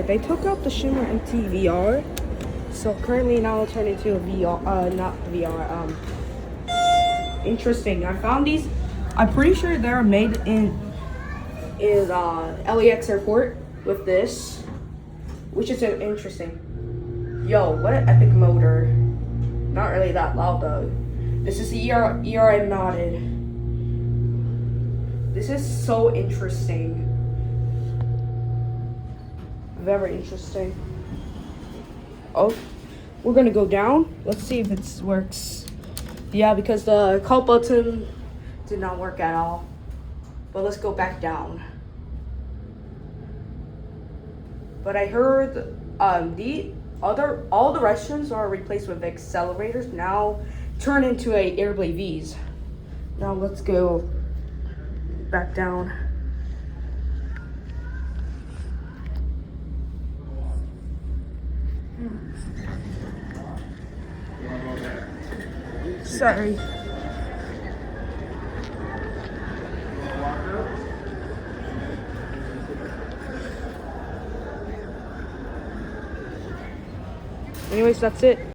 VR. They took out the Schindler VR, so currently now it's turned into a VR. Not VR. Interesting. I found these. I'm pretty sure they're made in LAX airport with this, which is interesting. Yo, what an epic motor. Not really that loud though. This is the ERM modded. This is so interesting. Very interesting. Oh, we're gonna go down. Let's see if it works. Yeah, because the call button did not work at all. But let's go back down. But I heard all the restrooms are replaced with accelerators. Now turn into a Airblade V's. Now let's go back down. Sorry. Anyways, that's it.